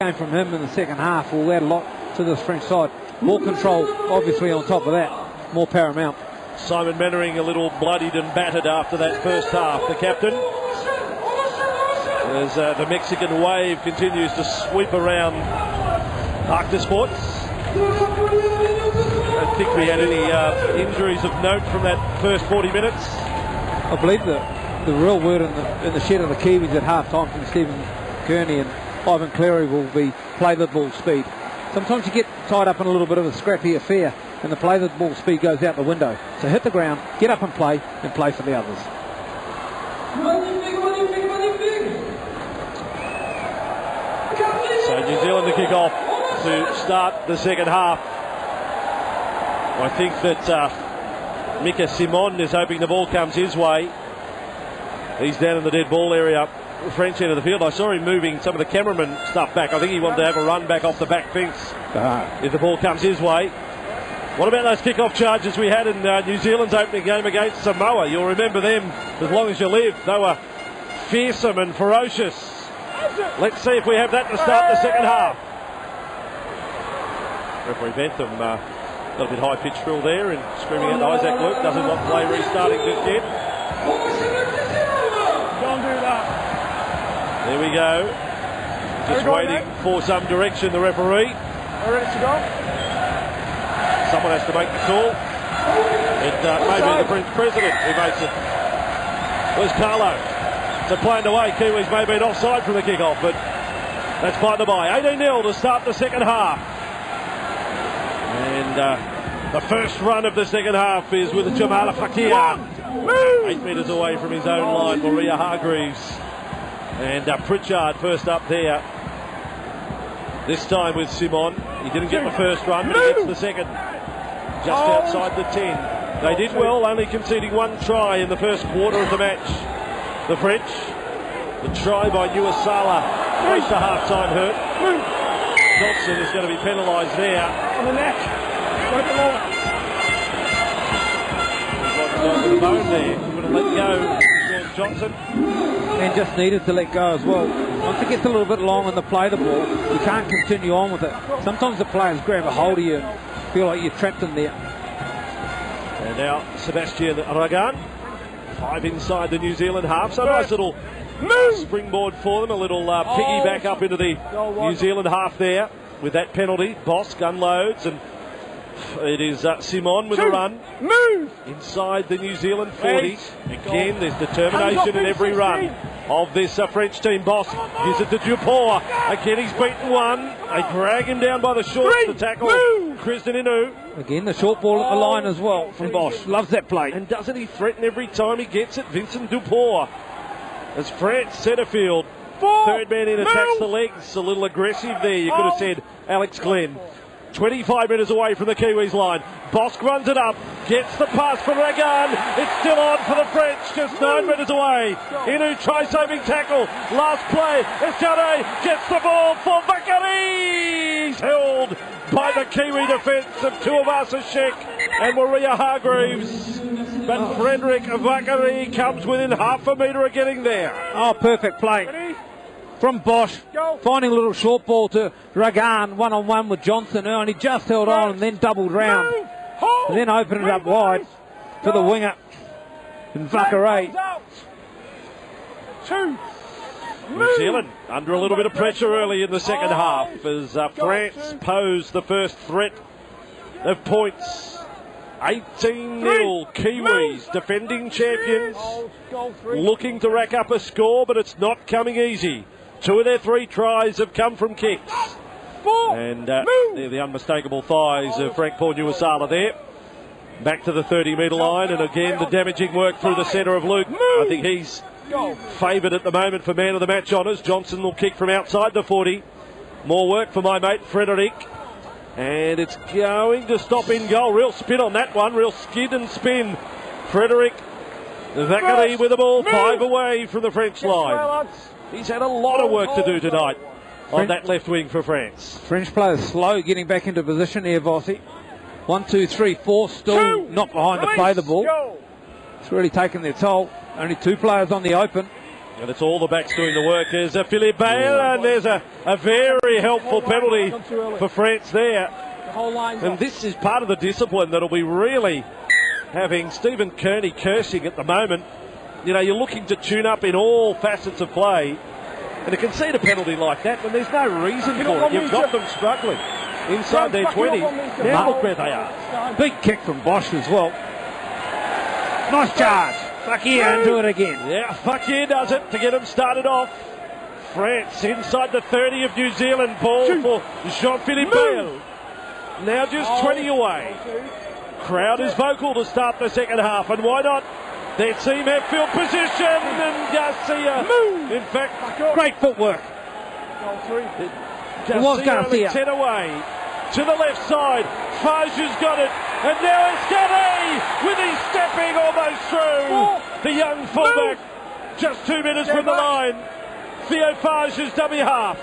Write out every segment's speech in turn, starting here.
Game from him in the second half will add a lot to this French side. More control, obviously, on top of that, more paramount. Simon Mannering a little bloodied and battered after that first half, the captain. As the Mexican wave continues to sweep around Arc de Sports. I don't think we had any injuries of note from that first 40 minutes. I believe the real word in the shed of the Kiwis at half-time from Stephen Kearney and Ivan Cleary will be play the ball speed. Sometimes you get tied up in a little bit of a scrappy affair and the play the ball speed goes out the window. So hit the ground, get up and play for the others. So New Zealand to kick off to start the second half. I think that Mika Simon is hoping the ball comes his way. He's down in the dead ball area, French end of the field. I saw him moving some of the cameraman stuff back. I think he wanted to have a run back off the back fence if the ball comes his way. What about those kick-off charges we had in New Zealand's opening game against Samoa? You'll remember them as long as you live. They were fearsome and ferocious. Let's see if we have that to start the second half. Referee Bentham got a bit high-pitched drill there and screaming at Isaac Luke. Doesn't want play restarting just yet. Don't do that. There we go. Just waiting for some direction, the referee. We're ready to go. Someone has to make the call. It may be the French president who makes it. Where's Carlo? So playing away, Kiwis may have been offside from the kick-off, but that's by the by. 18-0 to start the second half. And the first run of the second half is with Jamal Fakir. 8 metres away from his own line, Maria Hargreaves. And Pritchard first up there. This time with Simon. He didn't get the first run, but he gets the second. Just outside the 10. They did well, only conceding one try in the first quarter of the match. The French. The try by Nuasala close to half-time hurt. Johnson is going to be penalised there. On the neck. Right below it. He's got the bone there. He's going to let go. Johnson. And just needed to let go as well. Once it gets a little bit long in the play the ball, you can't continue on with it. Sometimes the players grab a hold of you and feel like you're trapped in there. And now Sebastian Ragan. 5 inside the New Zealand half. So a nice little springboard for them. A little piggyback up into the New Zealand half there with that penalty. Bosk unloads and it is Simon with a run. Inside the New Zealand 40. Again, there's determination in every run of this French team. Bosk gives it to Dupont. Again, he's beaten one. They drag him down by the shorts to tackle Krisden Inu. Again, the short ball at the line as well from Bosch. Loves that play. And doesn't he threaten every time he gets it? Vincent Dupont. As France centrefield. Third man in attacks the legs. A little aggressive there, you could have said, Alex Glenn. 25 metres away from the Kiwis line. Bosk runs it up, gets the pass for Ragan. It's still on for the French, just 9 metres away. Inu try-saving tackle. Last play. Esjade gets the ball for Vakari. He's held by the Kiwi defence of Tuivasa Sheck and Maria Hargreaves. But Frederick Vakari comes within half a metre of getting there. Oh, perfect play from Bosch, finding a little short ball to Ragan, one-on-one with Johnson, and he just held on and then doubled round. And then opened it up wide for the winger. And Vakare. New Zealand under a little bit of pressure early in the second half as France posed the first threat of points. 18-0 Kiwis, defending champions, looking to rack up a score, but it's not coming easy. 2 of their 3 tries have come from kicks. And they're the unmistakable thighs of Frank Paul Nuasala there. Back to the 30-metre line, and again the damaging work through the centre of Luke. I think he's favoured at the moment for man of the match honours. Johnson will kick from outside the 40. More work for my mate Frederick. And it's going to stop in goal. Real spin on that one. Real skid and spin. Frederick Vakari with the ball 5 away from the French line. He's had a lot of work to do tonight on that left wing for France. French players slow getting back into position here, Vossi. 1, 2, 3, 4, still not behind to play the ball. It's really taken their toll. Only 2 players on the open. And it's all the backs doing the work. There's a Philippe Bale, and there's a very helpful penalty for France there. The whole line's And off. this is part of the discipline that'll be really having Stephen Kearney cursing at the moment. You know, you're looking to tune up in all facets of play, and to concede a penalty like that when there's no reason for it. You've got them struggling inside their 20. Now look where they are. Big kick from Bosch as well. Nice charge. Fuck yeah, and do it again. Yeah, fuck yeah does it to get them started off. France inside the 30 of New Zealand. Ball for Jean-Philippe Bale. Now just 20 away. Crowd is vocal to start the second half, and why not? Their team have field position, and Garcia, in fact, Great footwork. Goal 3. Garcia only 10 away. To the left side, Fage has got it, and now Escudé with his stepping almost through. The young fullback, just 2 minutes from the line. Theo Fage's dummy half.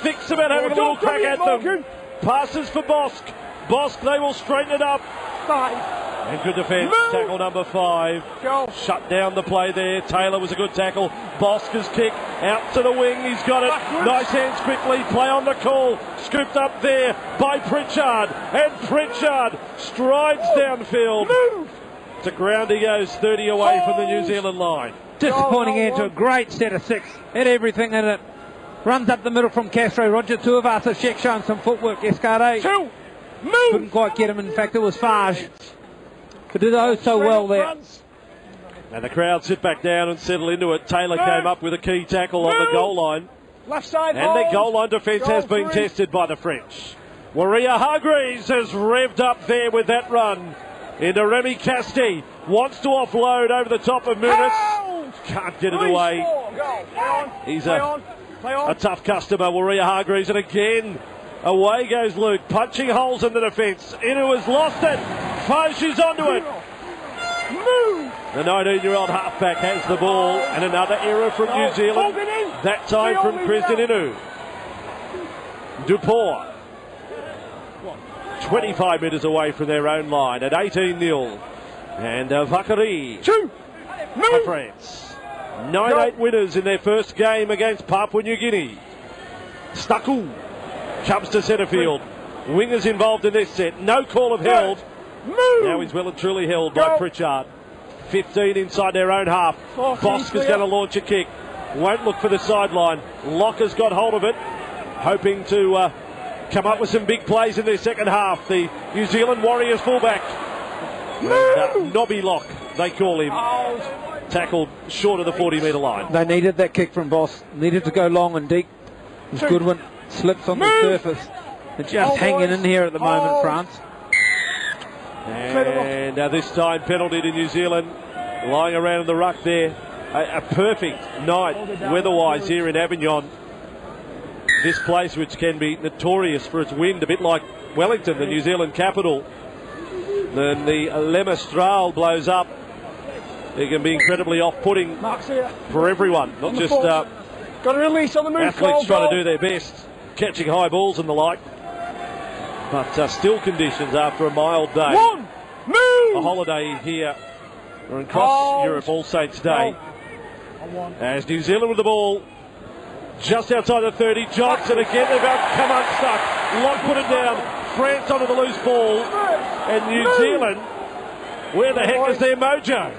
Thinks about having a little crack at them. Passes for Bosque. Bosque, they will straighten it up. 5. And good defence, tackle number 5. Goal. Shut down the play there. Taylor was a good tackle. Bosca's kick out to the wing. He's got it. Nice hands quickly. Play on the call. Scooped up there by Pritchard. And Pritchard strides downfield. To ground he goes, 30 away from the New Zealand line. Disappointing end to a great set of 6. Had everything in it. Runs up the middle from Castro. Roger Tuivasa Sheck showing some footwork. Escudé couldn't quite get him. In fact, it was Fage. But did oh so well there. And the crowd sit back down and settle into it. Taylor came up with a key tackle on the goal line. Left side. And their goal line defence has been tested by the French. Waria Hargreaves has revved up there with that run into Remy Casti. Wants to offload over the top of Muniz. Can't get it away. He's a tough customer, Waria Hargreaves. And again, away goes Luke, punching holes in the defence. Inu has lost it. Fage is onto it. The 19-year-old halfback has the ball, and another error from New Zealand. That time from Krisden Inu. Dupont, 25 metres away from their own line at 18-0. And Vakari for France. 9-8 winners in their first game against Papua New Guinea. Staku comes to centre field. Wingers involved in this set. No call of held. Now he's well and truly held by Pritchard. 15 inside their own half. Bosque is going to launch a kick. Won't look for the sideline. Locker's got hold of it, hoping to come up with some big plays in their second half. The New Zealand Warriors fullback. Nobby Lock, they call him. Tackled short of the 40-metre line. They needed that kick from Boss. Needed to go long and deep. It was Goodwin. Slips on the surface. They're just hanging in here at the moment, France. And this time penalty to New Zealand. Lying around in the ruck there. A perfect night weather-wise here in Avignon. This place which can be notorious for its wind, a bit like Wellington, the New Zealand capital. Then the Le Mistral blows up. It can be incredibly off-putting for everyone, not just got a release on the move. athletes trying to do their best, catching high balls and the like. But still conditions after a mild day. A holiday here or across Europe, All Saints Day. As New Zealand with the ball just outside the 30. Johnson again, they've come unstuck. Lock put it down. France onto the loose ball. And New Zealand, where the heck is their mojo?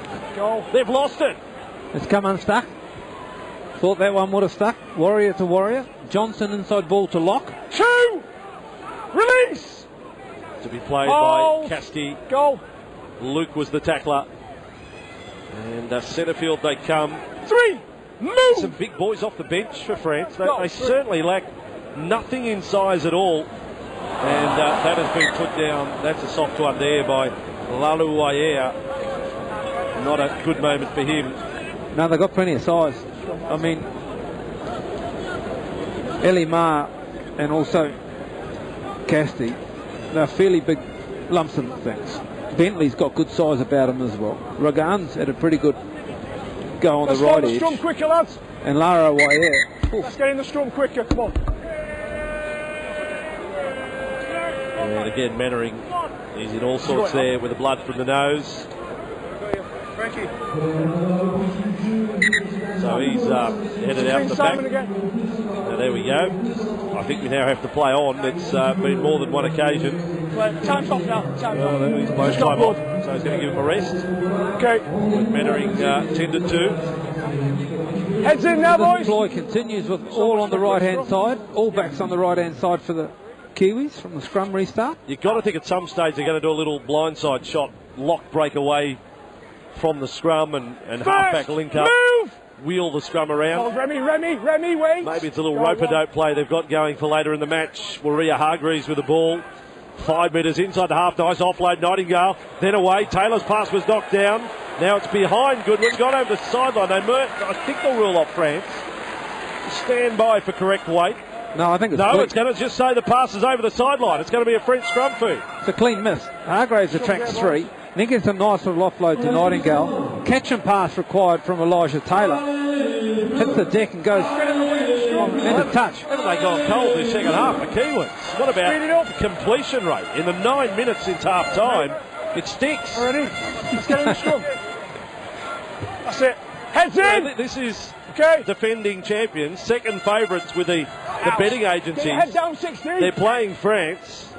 They've lost it. It's come unstuck. Thought that one would have stuck. Warrior to Warrior. Johnson inside ball to Lock. Release. To be played by Casti. Goal. Luke was the tackler. And centre field they come. 3. Some big boys off the bench for France. They certainly lack nothing in size at all. And that has been put down. That's a soft one there by Laluayer. Not a good moment for him. No, they've got plenty of size. I mean, Elimar and also Casti, they're fairly big lumps and things. Bentley's got good size about him as well. Ragan's had a pretty good go on the right edge. Scrum quicker, lads. And Lara Wayer. Let's get in the scrum quicker, come on. And again, Mannering is in all sorts there with the blood from the nose. Frankie. So So he's headed out the back. Now there we go. I think we now have to play on. It's been more than one occasion. Time's off now. Time's off. Well, he's blown time off, so he's going to give him a rest. Okay. With Mettering 10-2. Heads in now, The boys. deploy continues with all on the right-hand side. All backs on the right-hand side for the Kiwis from the scrum restart. You've got to think at some stage they're going to do a little blindside shot, lock break away from the scrum and halfback link up. Move! Wheel the scrum around. Oh, Remy, wait. Maybe it's a little rope-a-dope play they've got going for later in the match. Waria Hargreaves with the ball. 5 metres inside the half. Nice offload, Nightingale. Then away. Taylor's pass was knocked down. Now it's behind Goodwin. Got over the sideline. I think they'll rule off France. Stand by for correct weight. No, I think it's it's going to just say the pass is over the sideline. It's going to be a French scrum feed. It's a clean miss. Hargraves attracts 3. Then gets a nice little offload to Nightingale. Catch and pass required from Elijah Taylor. Hits the deck and goes into touch. Haven't they gone cold this second half, the Kiwis? What about completion rate? In the 9 minutes since half time, it stinks. Already. Let's get in the scrum. That's it. Heads in! This is Okay. defending champions, second favourites with the betting agencies. Head down 16. They're playing France,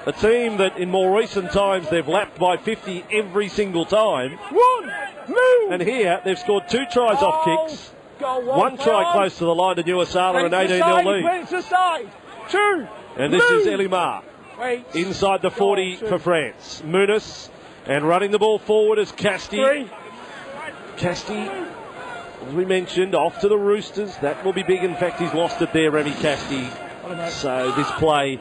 a team that in more recent times they've lapped by 50 every single time. One. Move. And here they've scored 2 tries off kicks. Go One try close to the line to Nuasala, an 18-0 lead. Wait to side. 2. And this is Elimar Wait. inside the 40 for France. Muniz, and running the ball forward is Casti. 3. Casti, as we mentioned, off to the Roosters. That will be big. In fact, he's lost it there, Remy Casti. So this play,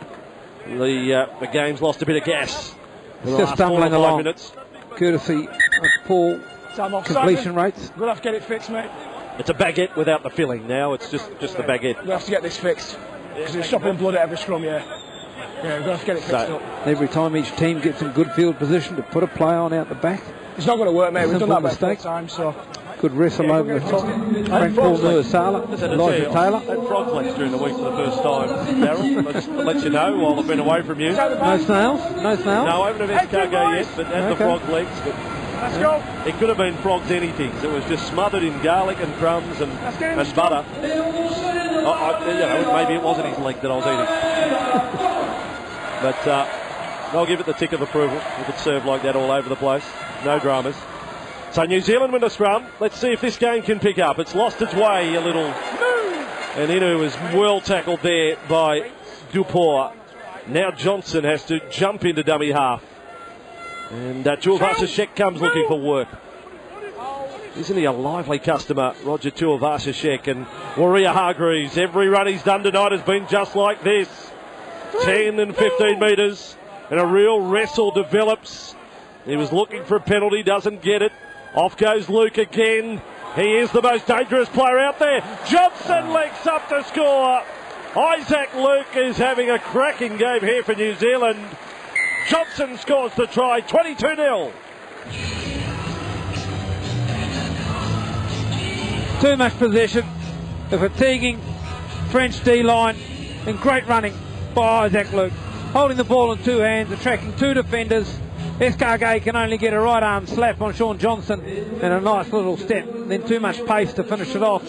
the game's lost a bit of gas. Just stumbling 5 along. minutes. Courtesy of poor completion rates. We'll have to get it fixed, mate. It's a baguette without the filling now. It's just the baguette. We'll have to get this fixed. Because it's stopping blood at every scrum, yeah. Yeah, we're going to have to get it fixed up. Every time each team gets in good field position to put a play on out the back. It's not going to work, mate. We've done Simple that about 4 mistake. times, so... Good wrestle over the top. Frank Paul Nuasala, Elijah Taylor. That frog legs during the week for the first time, Darryl. Just to let you know while I've been away from you. No snails? No snails? No, I haven't had escargot yet, but had the frog legs. But Let's go. it could have been frogs anything. It was just smothered in garlic and crumbs and butter. Maybe it wasn't his leg that I was eating. But I'll give it the tick of approval if it's served like that all over the place. No dramas. So New Zealand win the scrum. Let's see if this game can pick up. It's lost its way a little. And Inu was well tackled there by Dupont. Now Johnson has to jump into dummy half. And Tuivasa-Sheck comes looking for work. Isn't he a lively customer, Roger Tuivasa-Sheck? And Waria Hargreaves, every run he's done tonight has been just like this. 10 and 15 metres. And a real wrestle develops. He was looking for a penalty, doesn't get it. Off goes Luke again. He is the most dangerous player out there. Johnson legs up to score. Isaac Luke is having a cracking game here for New Zealand. Johnson scores the try, 22-0. Too much possession. The fatiguing French D-line and great running by Isaac Luke. Holding the ball in 2 hands, attracting 2 defenders. Escargot can only get a right arm slap on Sean Johnson and a nice little step. Then too much pace to finish it off.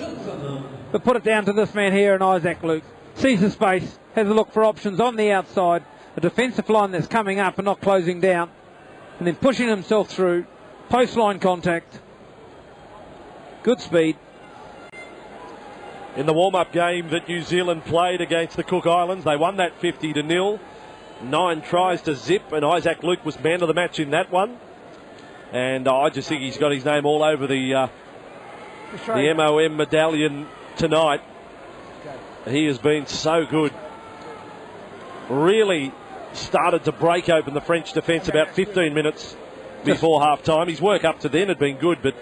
But put it down to this man here and Isaac Luke. Sees the space, has a look for options on the outside. A defensive line that's coming up and not closing down. And then pushing himself through. Post line contact. Good speed. In the warm-up game that New Zealand played against the Cook Islands, they won that 50-0. 9 tries to zip, and Isaac Luke was man of the match in that one. And I just think he's got his name all over the MOM medallion tonight. He has been so good. Really started to break open the French defence about 15 minutes before half-time. His work up to then had been good, but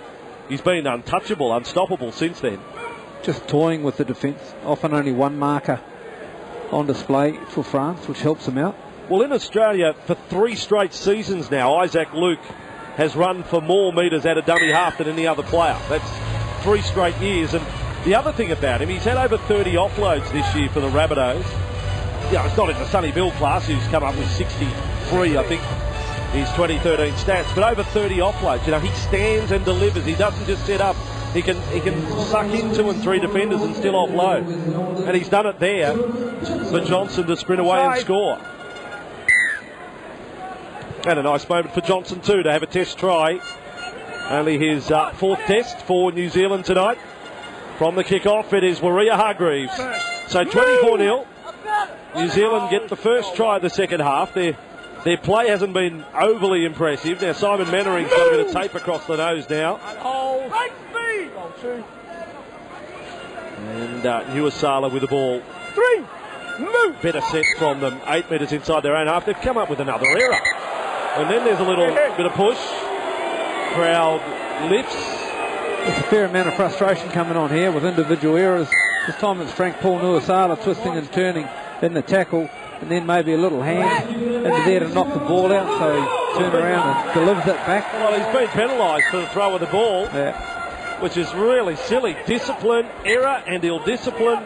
he's been untouchable, unstoppable since then. Just toying with the defence. Often only one marker on display for France, which helps them out. Well, in Australia, for 3 straight seasons now, Isaac Luke has run for more metres at a dummy half than any other player. That's 3 straight years. And the other thing about him, he's had over 30 offloads this year for the Rabbitohs. Yeah, it's not in the Sonny Bill class, who's come up with 63, I think, his 2013 stats, but over 30 offloads. You know, he stands and delivers. He doesn't just set up He can suck into and 3 defenders and still offload. And he's done it there for Johnson to sprint away and score. And a nice moment for Johnson too to have a test try. Only his 4th test for New Zealand tonight. From the kick-off, it is Waria Hargreaves. So 24-0. New Zealand get the first try of the second half. Their play hasn't been overly impressive. Now Simon Mannering's got a bit of tape across the nose now. And Nuasala with the ball. 3, move. Better set from them. 8 metres inside their own half. They've come up with another error. And then there's a little bit of push. Crowd lifts. There's a fair amount of frustration coming on here with individual errors. This time it's Frank Paul Nuasala twisting and turning in the tackle, and then maybe a little hand into there to knock the ball out, so he turns around and delivers it back. Well, he's been penalised for the throw of the ball, which is really silly. Discipline, error and ill-discipline.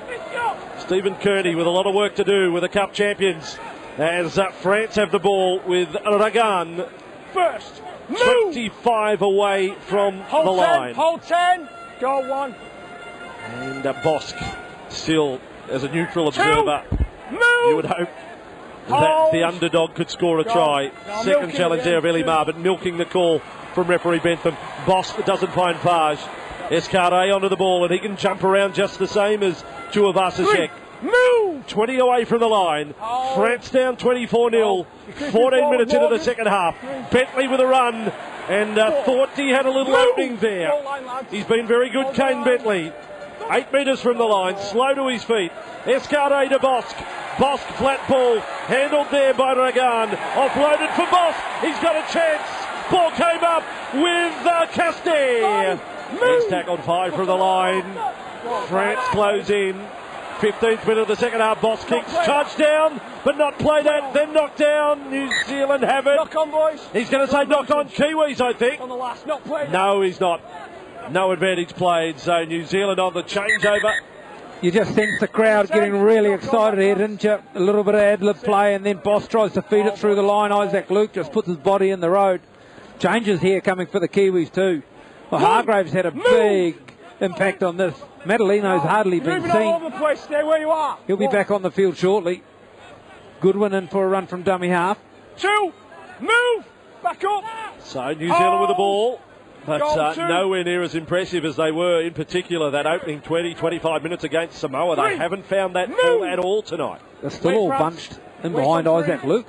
Stephen Kearney with a lot of work to do with the Cup champions as France have the ball with Ragan. First, 25 away from the line. Hold 10, go 1. And Bosk still as a neutral observer. You would hope that the underdog could score a try. Second challenge there of Elimar, but milking the call from referee Bentham. Bosk doesn't find Page. Escare onto the ball, and he can jump around just the same as Tuivasa-Sheck. 20 away from the line. France down 24-0. 14 minutes into the second half. Bentley with a run, and thought he had a little opening there. He's been very good, Kane Bentley. 8 metres from the line, slow to his feet. Escare to Bosk. Bosk flat ball, handled there by Ragan. Offloaded for Bosk. He's got a chance. Ball came up with Castagne. He's tackled 5 from the line. France close in. 15th minute of the second half. Bosk kicks, charged down, but not played at, then knocked down. New Zealand have it. Knock on, boys. He's going to say knock on Kiwis, I think. On the last, not played. No, he's not. No advantage played, so New Zealand on the changeover. You just sense the crowd getting really excited here, didn't you? A little bit of ad-lib play, and then Bosk tries to feed it through the line. Isaac Luke just puts his body in the road. Changes here coming for the Kiwis too. Well, Hargreaves had a big impact on this. Madalino's hardly been Moving all over seen. the place, stay where you are. He'll be back on the field shortly. Goodwin in for a run from dummy half. 2, move, back up. So New Zealand with the ball, but nowhere near as impressive as they were, in particular that opening 20-25 minutes against Samoa. They haven't found that at all tonight. They're still all bunched in behind Isaac Luke.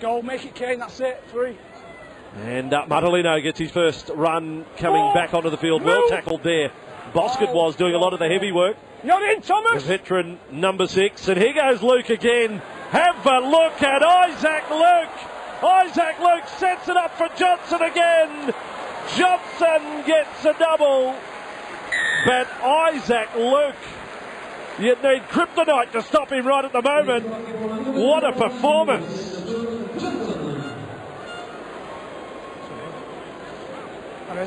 Go, make it Kane, that's it, 3. And Madalino gets his first run coming back onto the field. Well tackled there. Boskett was doing a lot of the heavy work. You're in, Thomas. The veteran number 6. And here goes Luke again. Have a look at Isaac Luke. Isaac Luke sets it up for Johnson again. Johnson gets a double. But Isaac Luke, you need kryptonite to stop him right at the moment. What a performance.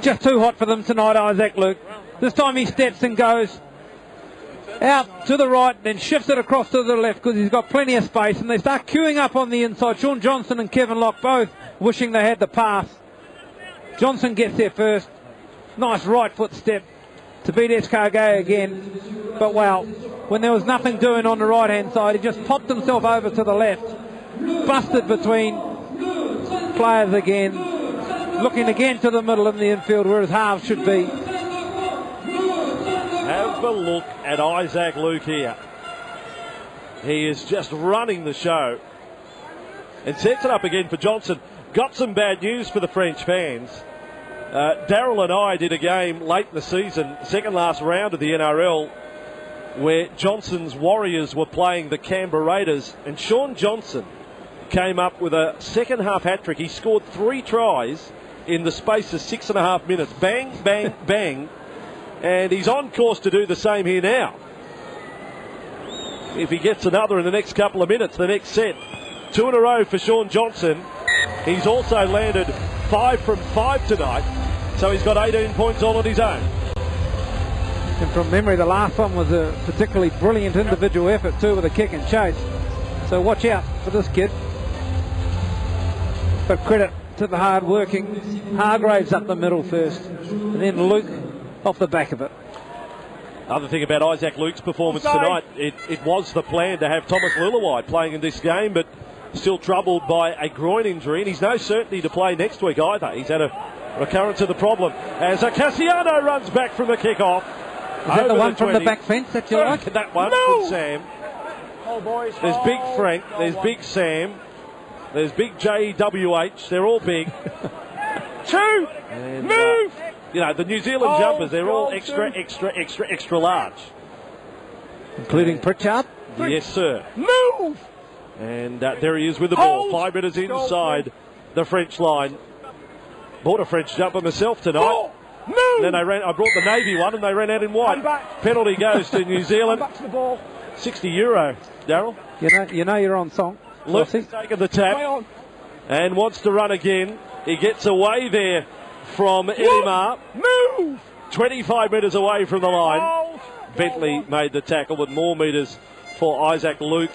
Just too hot for them tonight, Isaac Luke. This time he steps and goes out to the right, then shifts it across to the left because he's got plenty of space, and they start queuing up on the inside. Sean Johnson and Kevin Locke both wishing they had the pass. Johnson gets there first. Nice right foot step to beat Escargay again. But wow, when there was nothing doing on the right hand side, he just popped himself over to the left. Busted between players again. Looking again to the middle in the infield where his halves should be. Have a look at Isaac Luke here. He is just running the show. And sets it up again for Johnson. Got some bad news for the French fans. Daryl and I did a game late in the season, second last round of the NRL, where Johnson's Warriors were playing the Canberra Raiders, and Sean Johnson came up with a second half hat-trick. He scored 3 tries in the space of 6.5 minutes. Bang, bang, bang. And he's on course to do the same here now. If he gets another in the next couple of minutes, the next set. 2 in a row for Sean Johnson. He's also landed 5 from 5 tonight. So he's got 18 points all on his own. And from memory, the last one was a particularly brilliant individual effort too, with a kick and chase. So watch out for this kid. But credit to the hard working Hargreaves up the middle first, and then Luke off the back of it. Other thing about Isaac Luke's performance tonight, it was the plan to have Thomas Lillawhite playing in this game, but still troubled by a groin injury, and he's no certainty to play next week either. He's had a recurrence of the problem as Cassiano runs back from the kick-off. Is that the one from the back fence that you like? That one from Sam. Oh, boys. There's Big Frank, there's Big Sam, there's Big JWH, they're all big. Two, and, move! You know, the New Zealand jumpers, they're all extra large. Including Pritchard? Yes, sir. Move! And there he is with the ball. 5 minutes inside the French line. Bought a French jumper myself tonight. Move! Then I brought the Navy one and they ran out in white. Penalty goes to New Zealand. Back to the ball. €60, Daryl. You know you're on song. Luke's taken the tap and wants to run again. He gets away there from Elimar. Move! 25 metres away from the line. Bentley made the tackle, but more metres for Isaac Luke.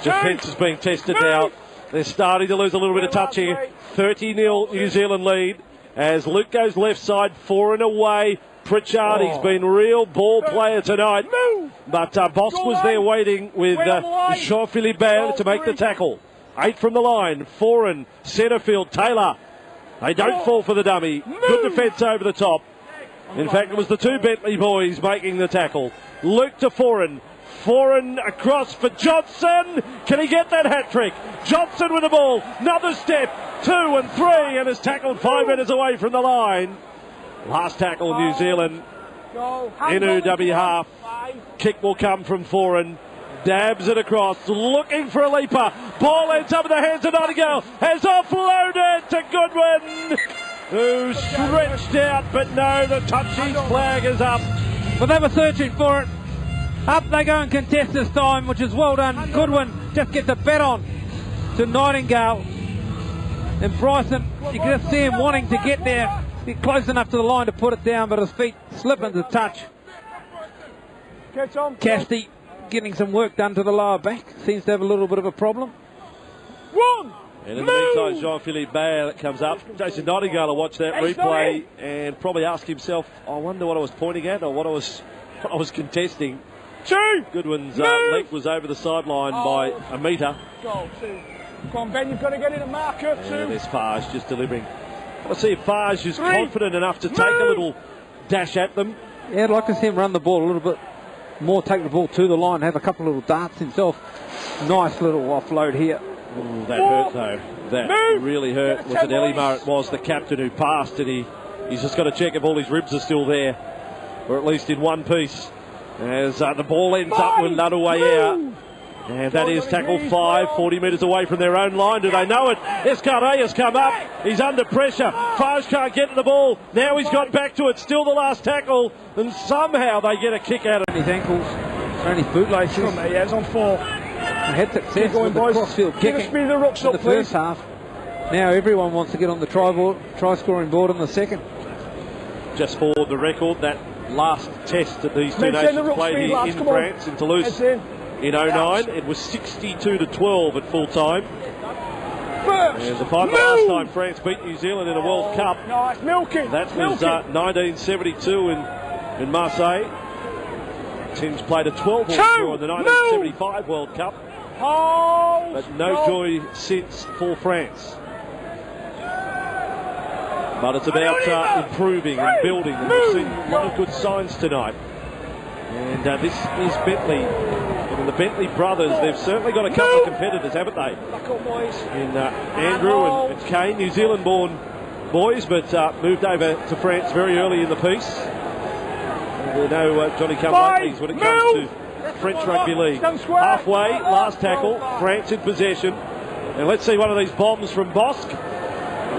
Defence is being tested now. They're starting to lose a little bit of touch here. 30-0 New Zealand lead as Luke goes left side, 4 and away. Pritchard, he's been real ball player tonight. But Boss was there waiting with Jean-Philippe Bale to make the tackle. 8 from the line, Foran, centre field, Taylor. They don't fall for the dummy. Good defence over the top. In fact, it was the two Bentley boys making the tackle. Luke to Foran. Foran across for Johnson. Can he get that hat-trick? Johnson with the ball. Another step. 2 and 3 and is tackled 5 metres away from the line. Last tackle, New Zealand. Inu W half. Kick will come from Foran. Dabs it across, looking for a leaper. Ball ends up in the hands of Nightingale. Has offloaded to Goodwin, who stretched out, but no, the touching flag is up. But they were searching for it. Up they go and contest this time, which is well done. Goodwin just gets a bet on to Nightingale. And Bryson, you can just see him wanting to get there. He's close enough to the line to put it down, but his feet slip into touch. Casti getting some work done to the lower back. Seems to have a little bit of a problem. And in the meantime, Jean-Philippe Bale comes up. Jason Nightingale will watch that replay and probably ask himself, I wonder what I was pointing at or what I was contesting. Goodwin's leg was over the sideline by a metre. Go on, Ben, you've got to get in a marker. And there's Farge just delivering. Let's see if Farge is confident enough to take a little dash at them. Yeah, I'd like to see him run the ball a little bit more, take the ball to the line, have a couple of little darts himself. Nice little offload here. Ooh, that hurt though. That really hurt. Was it Elimar? It was the captain who passed, and he's just got to check if all his ribs are still there, or at least in one piece. As the ball ends up with another way out. And that is tackle 5, 40 metres away from their own line. Do they know it? Escarret has come up. He's under pressure. Farge can't get to the ball. Now he's got back to it. Still the last tackle. And somehow they get a kick out of his ankles, or his bootlaces. Yeah, it's on 4. He had success with the crossfield kicking in the first half. Now everyone wants to get on the try-scoring board in the second. Just for the record, that last test that these two nations played here in France, in Toulouse, in 09, it was 62-12 at full time. And the final last time France beat New Zealand in a World Cup, that was 1972 in Marseille. Teams played a 12-ball draw in the 1975 World Cup, but no joy since for France. But it's about improving and building, and we've seen a lot of good signs tonight. And this is Bentley. And the Bentley brothers, they've certainly got a couple of competitors, haven't they? In Andrew and Kane, New Zealand-born boys, but moved over to France very early in the piece. And we know Johnny come-latelies when it comes to French Rugby League. Halfway, last tackle, France in possession. And let's see one of these bombs from Bosque.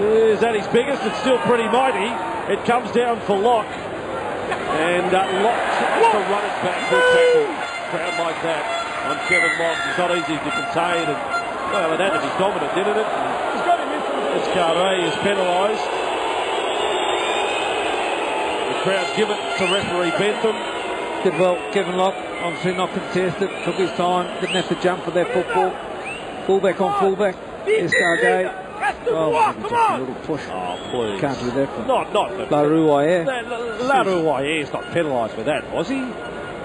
Is that his biggest? It's still pretty mighty. It comes down for Locke. And Locke tries to run it back for a tackle. Crowd like that on Kevin Locke. It's not easy to contain. And, well, it had to be dominant, didn't it? Escarret is penalised. The crowd give it to referee Bentham. Did well, Kevin Locke, obviously not contested. Took his time. Didn't have to jump for that football. Fullback on fullback. Escarret Oh, come on! A little push. Oh, please. Can't do that for Not La Rouaille. La Rouaille is not penalised for that, was he?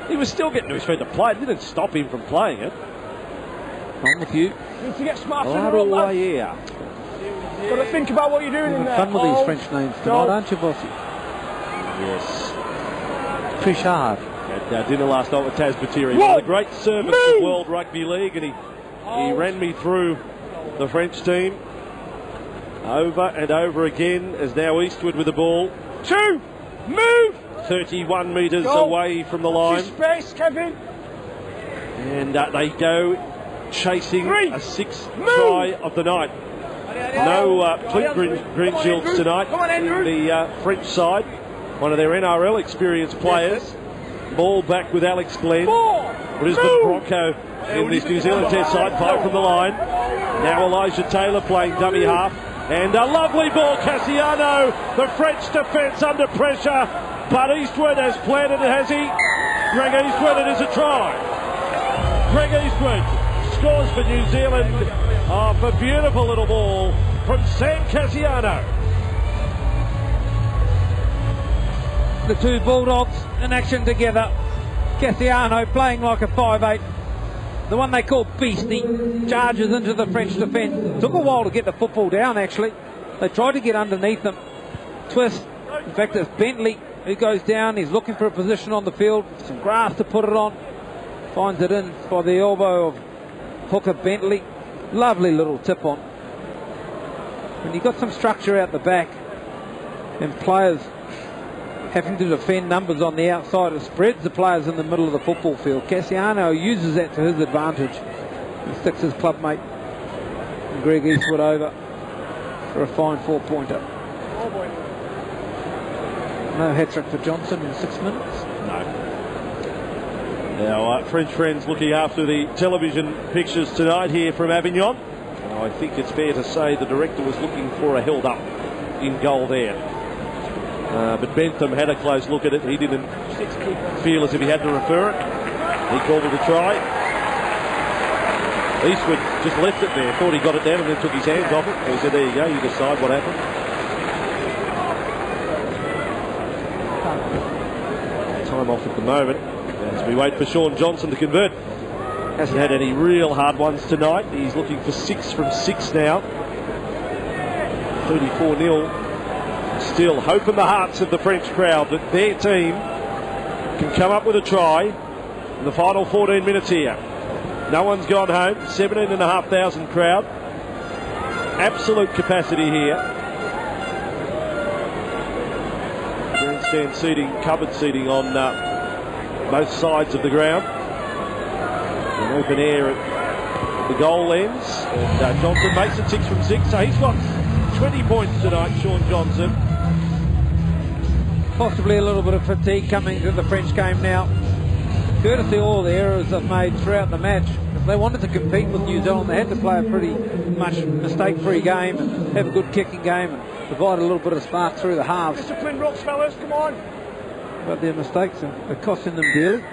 He was still getting to his feet to play. It didn't stop him from playing it. I'm with you. Need to get smarter. La Rouaille. Got to think about what you're doing in there. Fun with these French names tonight, aren't you, Bossy? Yes. Trichard. Had dinner last night with Taz Batiri, one of the great servants of World Rugby League, and he ran me through the French team over and over again, as now Eastwood with the ball. 2, move! 31 metres away from the line. Space, Kevin. And they go chasing a sixth try of the night. No Clint Greenshields tonight in the French side. One of their NRL experienced players. Ball back with Alex Glenn. Brisbane Bronco in this New Zealand Test side. 5 from the line. Now Elijah Taylor playing dummy half. And a lovely ball, Cassiano. The French defence under pressure. But Eastwood has planted it, has he? Greg Eastwood, it is a try. Greg Eastwood scores for New Zealand off a beautiful little ball from Sam Cassiano. The two Bulldogs in action together. Cassiano playing like a 5'8". The one they call Beastie charges into the French defence. Took a while to get the football down, actually. They tried to get underneath them. Twist. In fact, it's Bentley who goes down. He's looking for a position on the field. Some grass to put it on. Finds it in by the elbow of hooker Bentley. Lovely little tip on. When you've got some structure out the back and players having to defend numbers on the outside, it spreads the players in the middle of the football field. Cassiano uses that to his advantage and sticks his club mate Greg Eastwood over for a fine 4-pointer. No hat-trick for Johnson in 6 minutes. No. Now, French friends looking after the television pictures tonight here from Avignon. I think it's fair to say the director was looking for a held up in goal there. But Bentham had a close look at it. He didn't feel as if he had to refer it. He called it a try. Eastwood just left it there. Thought he got it down and then took his hands off it. He said, there you go, you decide what happened. Time off at the moment as we wait for Sean Johnson to convert. Hasn't had any real hard ones tonight. He's looking for 6 from 6 now. 34-0. Still hope in the hearts of the French crowd that their team can come up with a try in the final 14 minutes here. No one's gone home. 17,500 crowd. Absolute capacity here. Grandstand seating, covered seating on both sides of the ground. An open air at the goal ends. And Johnson makes it 6 from 6. So he's got 20 points tonight, Sean Johnson. Possibly a little bit of fatigue coming to the French game now, courtesy of all the errors they've made throughout the match. If they wanted to compete with New Zealand, they had to play a pretty much mistake-free game and have a good kicking game and provide a little bit of spark through the halves. Discipline, rocks, fellas, come on. But their mistakes are costing them dearly.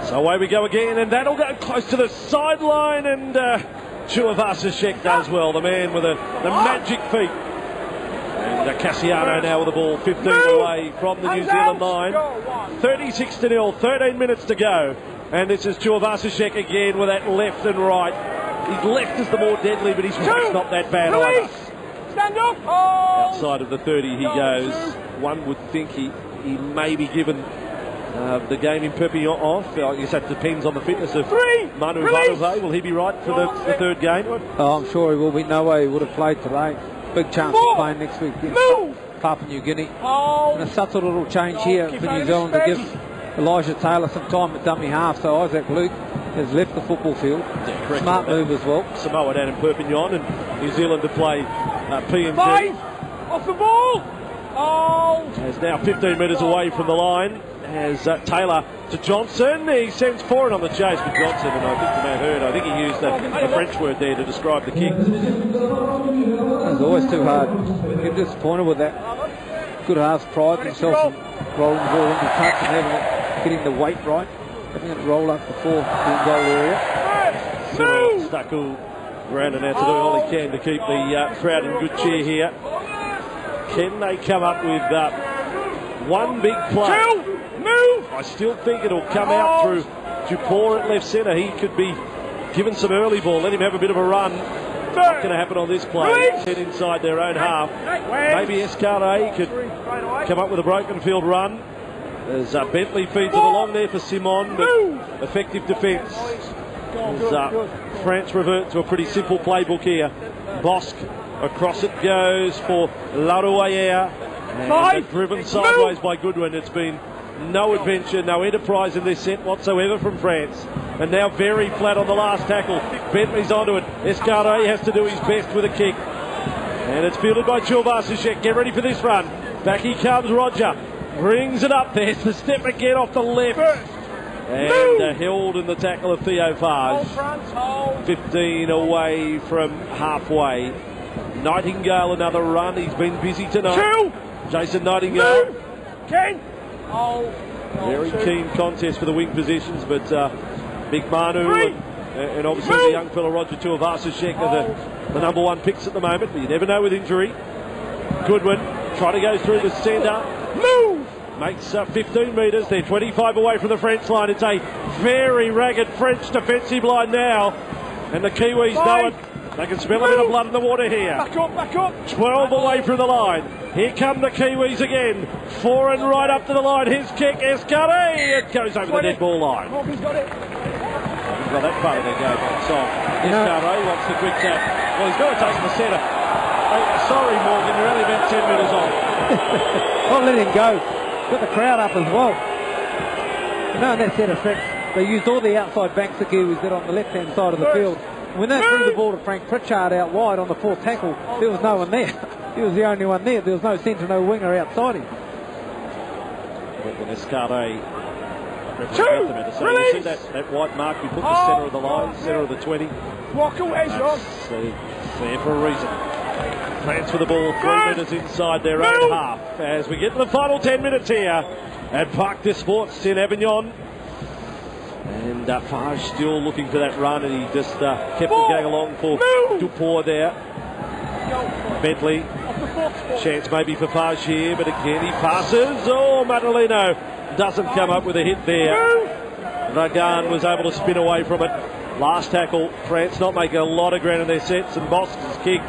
So away we go again, and that'll go close to the sideline, and Tuivasa-Sheck does well, the man with the magic feet. And Cassiano now with the ball 15 away from the New Zealand line. 36-0, 13 minutes to go. And this is Tuivasa-Sheck again with that left and right. His left is the more deadly, but his right's not that bad either. Stand up. Outside of the 30 he goes. One would think he may be given the game in Perpignan off. I guess that depends on the fitness of Manu Vatuvei. Will he be right for the third game? Oh, I'm sure he will be. No way he would have played today. Big chance of playing next week against Papua New Guinea. And a subtle little change here for New Zealand to give Elijah Taylor some time at dummy half. So Isaac Luke has left the football field. Yeah, smart move as well. Samoa down in Perpignan, and New Zealand to play PNG. 5 off the ball. Is now 15 metres away from the line. As Taylor to Johnson. He sends forward on the chase for Johnson, and I think you may have heard, I think he used a French word there to describe the kick. It's always too hard. Get disappointed with that. Good halves pride themselves in rolling the ball into touch and getting the weight right, having it roll up before the goal area. Cyril Staku Brandon out to do all he can to keep the crowd in good cheer here. Can they come up with one big play? Move! I still think it'll come out through Dupont at left centre. He could be given some early ball. Let him have a bit of a run. Not going to happen on this play. Head inside their own half. Maybe Escarre could come up with a broken field run. As Bentley feeds it along there for Simon, but effective defence. As France revert to a pretty simple playbook here. Bosque, across it goes for Larouayer. And driven sideways by Goodwin. It's been no adventure, no enterprise in this set whatsoever from France. And now very flat on the last tackle. Bentley's onto it. Escarre has to do his best with a kick. And it's fielded by Chulvasicek. Get ready for this run. Back he comes, Roger. Brings it up. There's the step again off the left. And held in the tackle of Theo Fage. 15 away from halfway. Nightingale another run. He's been busy tonight. Jason Nightingale. Very keen contest for the wing positions, but Big Manu and obviously the young fella Roger Tuivasa-Sheck are the number one picks at the moment, but you never know with injury. Goodwin trying to go through the centre. Makes 15 metres. They're 25 away from the French line. It's a very ragged French defensive line now, and the Kiwis know it. They can smell a bit of blood in the water here. Back up. 12 away from the line. Here come the Kiwis again. 4 and right up to the line. His kick, Escarre. It goes over the dead ball line. Morgan's got it. Well, that part of their game on song. Escarre wants the quick tap. Well, he's got to take the centre. Sorry, Morgan, you're only about 10 metres off. Well, let him go. Got the crowd up as well. You know, in that set of tricks, they used all the outside banks the Kiwis did on the left-hand side of the field. When they threw the ball to Frank Pritchard out wide on the fourth tackle, there was no one there. He was the only one there. There was no centre, no winger outside him. When Escarre you see that white mark, we put the centre of the line, centre of the 20. Walk away, John. There for a reason. France with the ball 3 minutes inside their own half as we get to the final 10 minutes here at Parc des Sports in Avignon. And Fage still looking for that run, and he just kept it going along for Dupont there. Bentley, chance maybe for Fage here, but again he passes. Oh, Madaleno doesn't come up with a hit there. Vagan was able to spin away from it. Last tackle, France not making a lot of ground in their sets, and Bosque's kick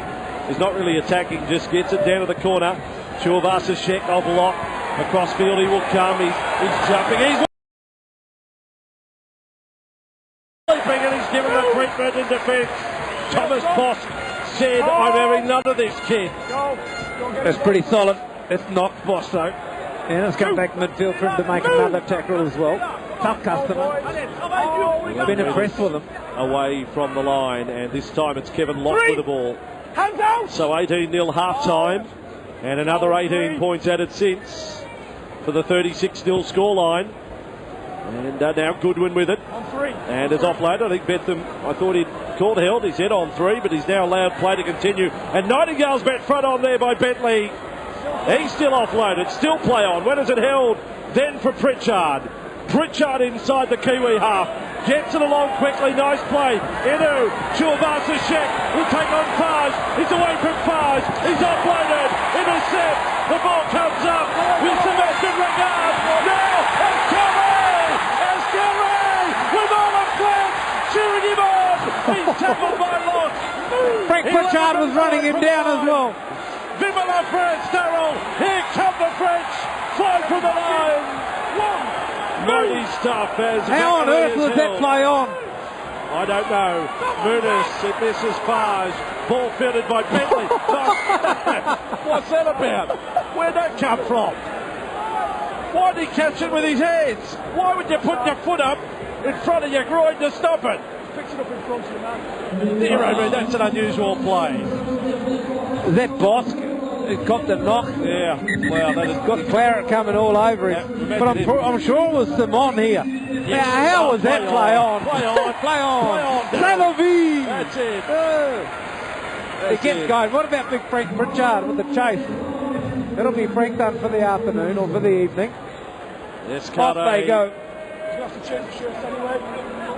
is not really attacking, just gets it down to the corner. Chulvasicek off lock. Across field he will come. He's jumping. He's leaping, and he's given the treatment in defence. Thomas Bosque said, I'm having none of this, kid. That's pretty solid. It's knocked Bosque though. And it's come back midfield for him to make another tackle as well. Tough customer. Been impressed with him. Away from the line, and this time it's Kevin Locke with the ball. So 18-0 half-time, and another 18 points added since for the 36-0 scoreline. And now Goodwin with it. And it's offload. I think Bentham, I thought he'd held his head on 3, but he's now allowed play to continue. And Nightingale's back front on there by Bentley. He's still offloaded, still play on. When is it held? Then for Pritchard. Pritchard inside the Kiwi half. Gets it along quickly, nice play. Inu, Chulvasicek will take on Fage. He's away from Fage. He's offloaded. Intercept. The ball comes up with Sebastian Regard. Now, Escarre with all of France cheering him on. He's tackled by Locke. Frank Pritchard was running him down as well. Vive la France, Darrell. Here come the French. Fly from the line. Mighty stuff as how on earth was that play on? I don't know. Muniz, it misses Fage. Ball fielded by Bentley. What's that about? Where'd that come from? Why did he catch it with his hands? Why would you put your foot up in front of your groin to stop it? Picks it up in front of the man. That's an unusual play. Is that Bosque? He's got the knock. Yeah, well, that has got claret coming all over him. But I'm sure it was Simon here. Yes. Now, how was that play on? Play on. Play on. Play on. Salovie. That's it. It gets going. What about big Frank Pritchard with the chase? It'll be Frank done for the afternoon or for the evening. Yes, off they go. You have to change the shirts anyway.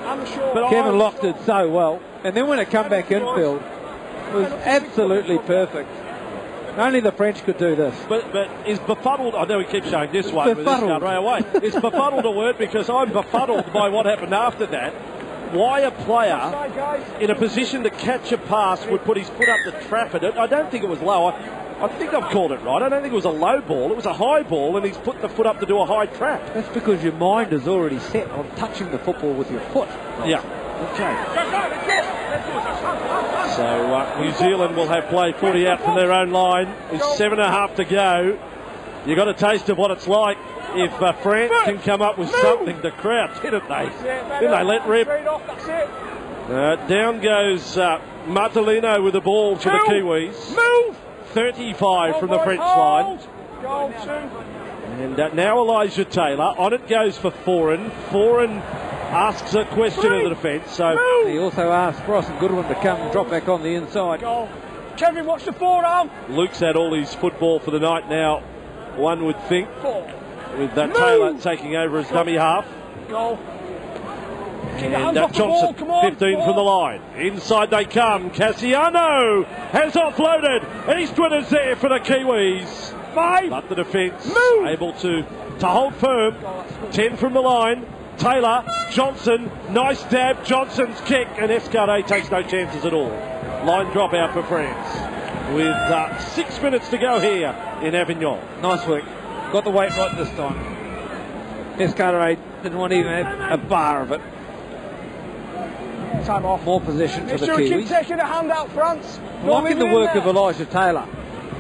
But Kevin locked it so well. And then when it come back infield, it was absolutely perfect. Only the French could do this. But is befuddled, I know we keep showing this one, but this can't run away. Is befuddled a word? Because I'm befuddled by what happened after that. Why a player in a position to catch a pass would put his foot up to trap it. I don't think it was low. I think I've called it right. I don't think it was a low ball. It was a high ball, and he's put the foot up to do a high trap. That's because your mind is already set on touching the football with your foot. Yeah. Okay. So New Zealand will have play 40 out from their own line. There's 7.5 to go. You got a taste of what it's like if France can come up with something to crowd, didn't they? Didn't they let rip? Down goes Martelino with the ball to the Kiwis. 35 from the French line. And now Elijah Taylor. On it goes for Foran. Foran asks a question of the defence. So he also asked Ross and Goodwin to come and drop back on the inside. Kevin, watch the forearm. Luke's had all his football for the night now, one would think, with Taylor taking over as dummy half. And Johnson, 15 from the line. Inside they come. Cassiano has offloaded. Eastwood is there for the Kiwis. 5. But the defence able to hold firm. 10 from the line. Taylor, Johnson, nice dab. Johnson's kick, and Escardet takes no chances at all. Line drop out for France with 6 minutes to go here in Avignon. Nice work. Got the weight right this time. Escardet didn't want to even have a bar of it. Time off. More possession for the Kiwis. Keep taking a hand out, France. Liking the work of Elijah Taylor.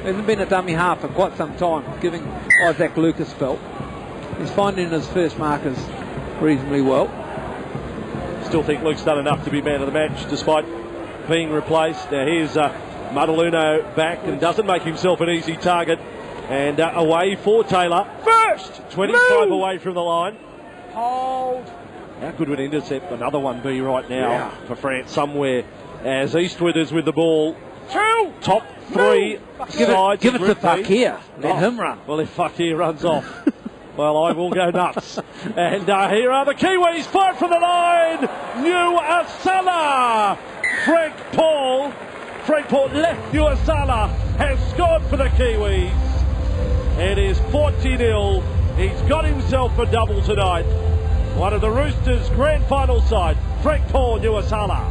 Hasn't been a dummy half for quite some time, giving Isaac Lucas felt. He's finding his first markers reasonably well. Still think Luke's done enough to be man of the match despite being replaced. Now here's Martelino back and doesn't make himself an easy target. And away for Taylor. First! 25 away from the line. Hold. How good would intercept another one be right now for France somewhere as Eastwood is with the ball. 2. Top 3 sides. Give it to Fakir. Let him run. Well, if Fakir runs off, well, I will go nuts. And here are the Kiwis. 5 from the line. New Asala. Frank Paul left. New Asala has scored for the Kiwis. It is 40-0. He's got himself a double tonight. One of the Roosters' grand final side, Frank Paul Nuasala.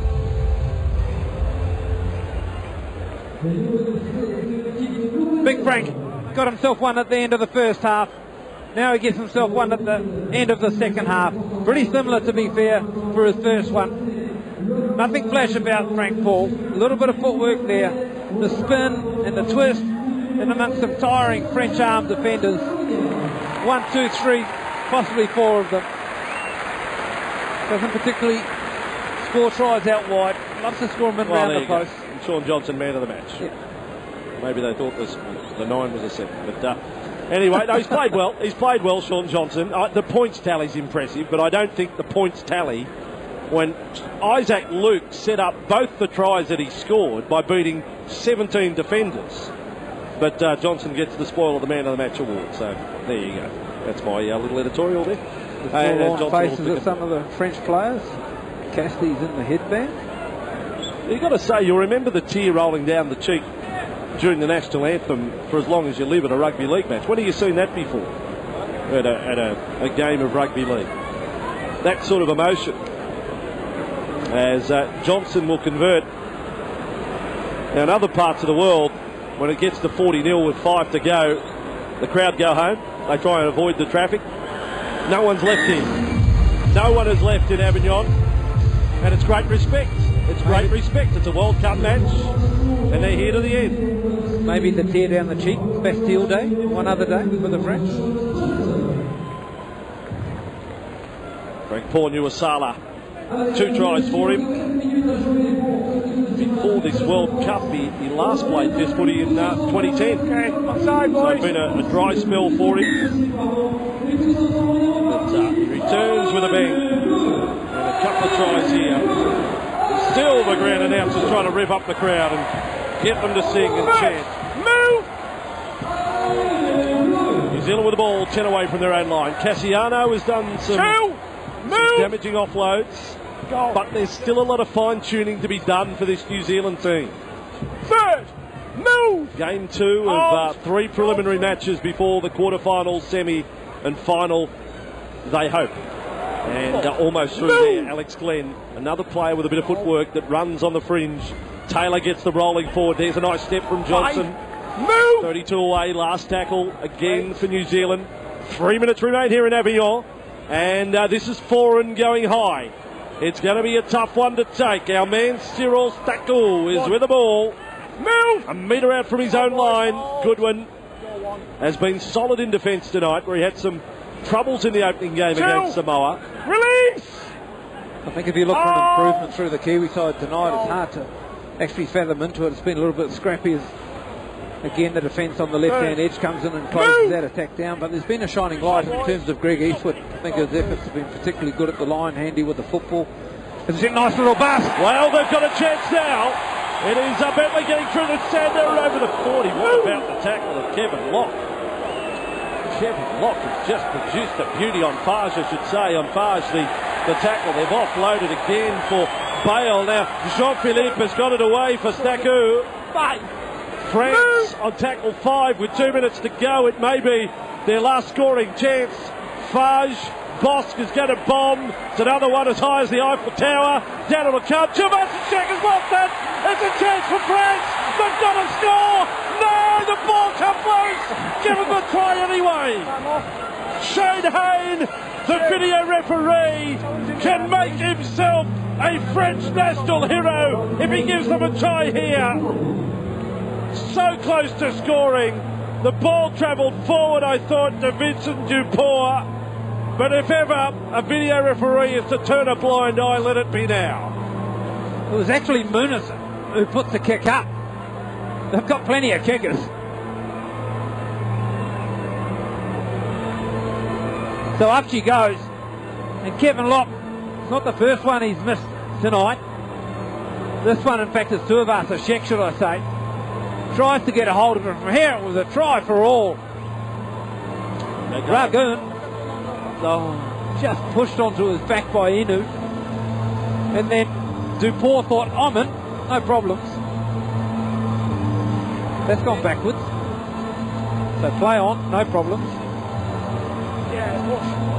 Big Frank got himself one at the end of the first half. Now he gets himself one at the end of the second half. Pretty similar, to be fair, for his first one. Nothing flash about Frank Paul. A little bit of footwork there. The spin and the twist, and amongst some tiring French arm defenders. 1, 2, 3, possibly 4 of them. Doesn't particularly score tries out wide. Loves to score them in round the post. And Sean Johnson, man of the match. Yeah. Maybe they thought the 9 was a 7. But anyway, no, he's played well. He's played well, Sean Johnson. The points tally's impressive, but I don't think the points tally when Isaac Luke set up both the tries that he scored by beating 17 defenders. But Johnson gets the spoil of the man of the match award. So there you go. That's my little editorial there. The faces of some of the French players. Cassidy's in the headband. You've got to say, you'll remember the tear rolling down the cheek during the national anthem for as long as you live at a rugby league match. When have you seen that before? At a game of rugby league. That sort of emotion. As Johnson will convert. Now in other parts of the world, when it gets to 40-0 with 5 to go, the crowd go home. They try and avoid the traffic. No one's left here. No one is left in Avignon. And it's great respect. It's great respect. It's a World Cup match. And they're here to the end. Maybe the tear down the cheek. Bastille Day. One other day for the French. Frank Paul Nuasala. 2 tries for him. Before this World Cup, he last played Test footy in 2010. Okay, offside, boys. So it's been a dry spell for him. But he returns with a bang. And a couple of tries here. Still the ground announcers trying to rev up the crowd and get them to sing and chant. Move! New Zealand with the ball, 10 away from their own line. Cassiano has done some damaging offloads. but there's still a lot of fine-tuning to be done for this New Zealand team. Third, move! Game 2 of 3 preliminary matches before the quarterfinals, semi and final, they hope. And almost through there, Alex Glenn, another player with a bit of footwork that runs on the fringe. Taylor gets the rolling forward. There's a nice step from Johnson. 32 away, last tackle again for New Zealand. 3 minutes remain here in Avignon. And this is Foran going high. It's going to be a tough one to take. Our man Cyril Staku is with the ball. Move! A metre out from his own line. Goodwin has been solid in defence tonight, where he had some troubles in the opening game against Samoa. Release! I think if you look for an improvement through the Kiwi side tonight, it's hard to actually fathom into it. It's been a little bit scrappy as, again, the defence on the left-hand edge comes in and closes that attack down. But there's been a shining light in terms of Greg Eastwood. I think his efforts have been particularly good at the line, handy with the football. It's a nice little bust. Well, they've got a chance now. It is Bentley getting through the Sander over the 40. What about the tackle of Kevin Locke? Kevin Locke has just produced a beauty on Fage, I should say. On Fage, the tackle. They've offloaded again for Bale. Now, Jean-Philippe has got it away for Staku. France on tackle 5 with 2 minutes to go. It may be their last scoring chance. Fage, Bosk is going to bomb. It's another one as high as the Eiffel Tower. Down it'll come. Chuvasicek has lost it. It's a chance for France. They've got to score. No, the ball comes loose. Give them the try anyway. Shane Hayne, the video referee, can make himself a French national hero if he gives them a try here. So close to scoring. The ball travelled forward, I thought, to Vincent Dupont. But if ever a video referee is to turn a blind eye, let it be now. It was actually Muniz who puts the kick up. They've got plenty of kickers. So up she goes. And Kevin Locke, it's not the first one he's missed tonight. This one, in fact, is Tuivasa-Sheck, should I say. Tries to get a hold of it from here. It was a try for all. Ragoon. Just pushed onto his back by Inu. And then Dupont thought, I'm in, no problems. That's gone backwards. So play on, no problems.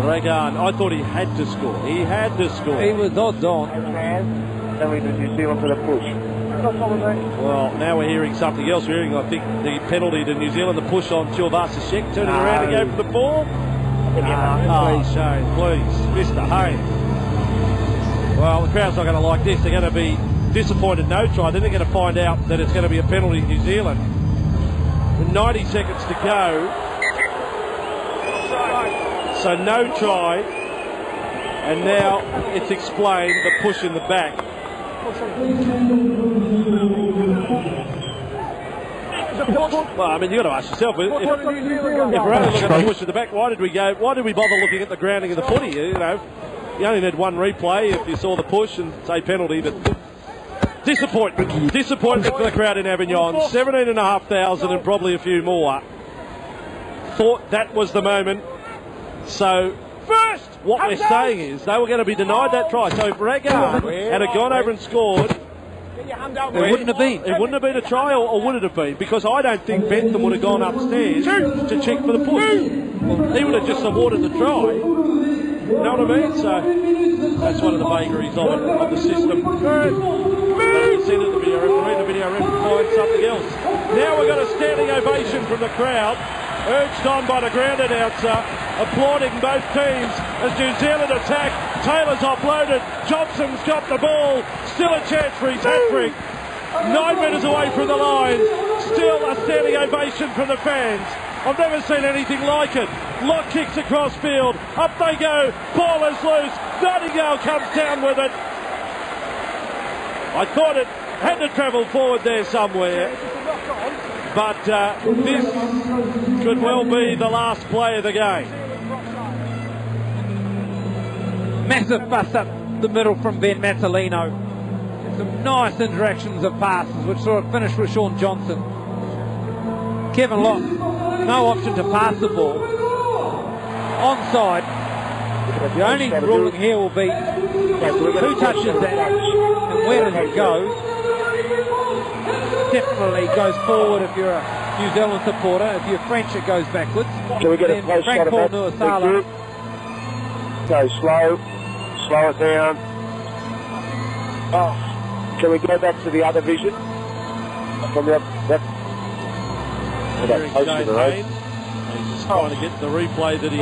Regan, I thought he had to score. He had to score. He was odds on. Then we do New Zealand for the push. Well, now we're hearing something else. We're hearing, I think, the penalty to New Zealand, the push on Tuivasa-Sheck, turning around to go for the ball. Please, Shane, please. Mr. Haynes. Well, the crowd's not going to like this. They're going to be disappointed, no try. Then they're going to find out that it's going to be a penalty to New Zealand. With 90 seconds to go. So no try. And now it's explained, the push in the back. Well, I mean, you've got to ask yourself, if we're only looking at the push at the back, why did we bother looking at the grounding of the footy? You know, you only need one replay if you saw the push and say penalty, but disappointment for the crowd in Avignon. 17,500 and probably a few more thought that was the moment. So first, what we're saying is they were going to be denied that try. So if Regan had gone over and scored, it wouldn't have been. It wouldn't have been a try, or would it have been? Because I don't think Bentham would have gone upstairs to check for the push. He would have just awarded the try. You know what I mean? So that's one of the vagaries of the system. The video referee finds something else. Now we've got a standing ovation from the crowd, urged on by the ground announcer, applauding both teams as New Zealand attack. Taylor's offloaded. Johnson's got the ball. Still a chance for his hat-trick. 9 metres away from the line. Still a standing ovation from the fans. I've never seen anything like it. Locke kicks across field. Up they go. Ball is loose. Nightingale comes down with it. I thought it had to travel forward there somewhere. But this could well be the last play of the game. Massive bust up the middle from Ben Mazzolino. Some nice interactions of passes, which saw it finish with Sean Johnson. Kevin Locke, no option to pass the ball. Onside. The only ruling here will be who touches that and where does it go. Definitely goes forward if you're a New Zealand supporter. If you're French, it goes backwards. Can we get a close shot of Frank that? Nuasala. Go slow it down. Oh, can we go back to the other vision? From that Shane post in the road. Hayne. He's just trying to get the replay that he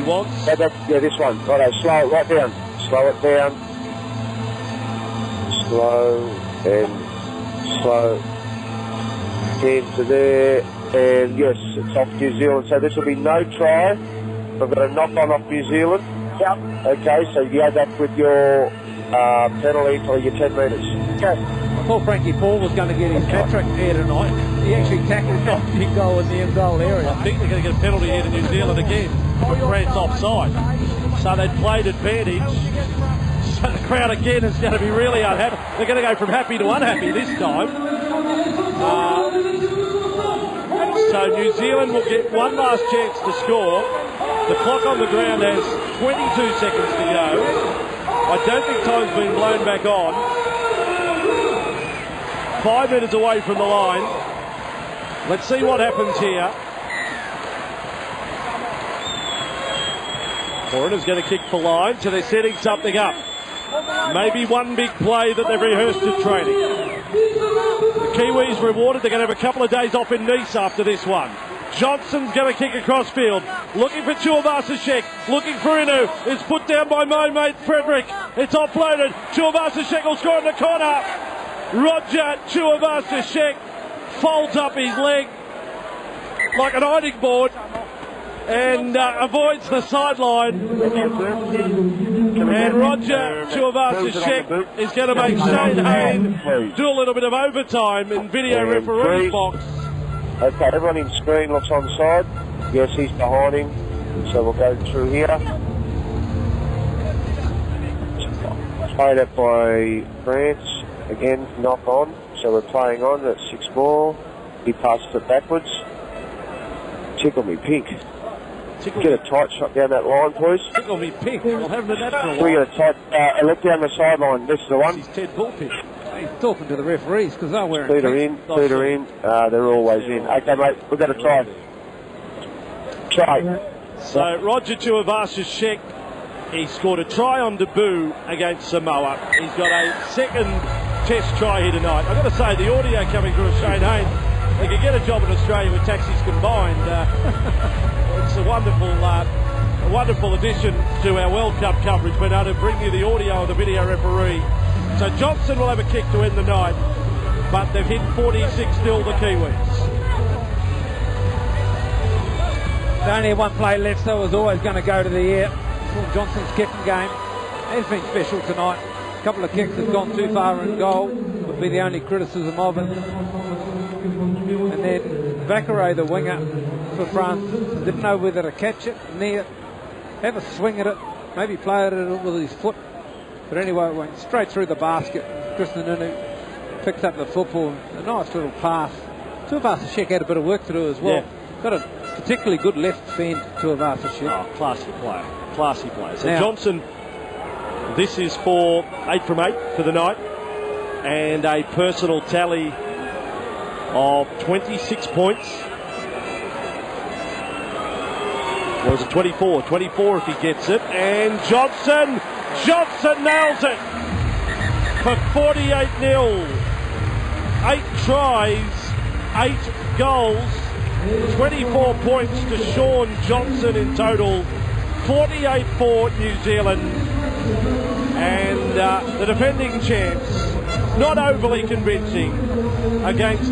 wants. Yeah, this one. Righto, slow it right down. Slow it down. Slow and slow. Into there. And yes, it's off New Zealand. So this will be no try. We've got a knock on off New Zealand. Yep. Okay, so you go back with your penalty for your 10 metres. Okay. I thought Frankie Paul was going to get his hat-trick there tonight. He actually tackled that big goal in the end goal area. I think they're going to get a penalty here to New Zealand again for France offside. So they played advantage. So the crowd again is going to be really unhappy. They're going to go from happy to unhappy this time. So New Zealand will get one last chance to score. The clock on the ground has 22 seconds to go. I don't think time's been blown back on. 5 minutes away from the line. Let's see what happens here. Foreigner's going to kick for line, so they're setting something up. Maybe one big play that they've rehearsed in training. The Kiwis rewarded. They're going to have a couple of days off in Nice after this one. Johnson's going to kick across field. Looking for Tuivasa-Sheck. Looking for Inu. It's put down by my mate Frederick. It's offloaded. Tuivasa-Sheck will score in the corner. Roger Tuivasa-Sheck folds up his leg like an ironing board and avoids the sideline. And Roger Tuivasa-Sheck is going to make Shane Hayne do a little bit of overtime in video referee box. Okay, everyone in screen looks on side. Yes, he's behind him. So we'll go through here. Played up by France. Again, knock on. So we're playing on at 6 more. He passes it backwards. Tickle me pink. Get a tight shot down that line, please. Tickle me pink. We'll have that for a while. We get a tight look down the sideline. This is the one. He's Ted Bullpin. He's talking to the referees because they're wearing Peter in. They're always in. Okay, mate, we've got to try. Try. So Roger Tuivasa-Sheck, he scored a try on debut against Samoa. He's got a second test try here tonight. I've got to say, the audio coming through of Shane Hayne, they could get a job in Australia with taxis combined. It's a wonderful addition to our World Cup coverage, being able to bring you the audio of the video referee. So Johnson will have a kick to end the night, but they've hit 46-0 the Kiwis. They only had one play left, so it was always going to go to the air. Paul Johnson's kicking game has been special tonight. A couple of kicks have gone too far in goal, would be the only criticism of it. And then Vacare, the winger for France, didn't know whether to catch it, near, have a swing at it, maybe play at it with his foot. But anyway, it went straight through the basket. Kristen Inu picked up the football. A nice little pass. Tuivasa-Sheck had a bit of work to do as well. Yeah. Got a particularly good left bend, Tuivasa-Sheck. Oh, classy play. Classy play. So now, Johnson, this is for 8 from 8 for the night. And a personal tally of 26 points. Or is it 24? 24 if he gets it. And Johnson nails it for 48-0. 8 tries, 8 goals, 24 points to Sean Johnson in total. 48 for New Zealand. And the defending champs, not overly convincing against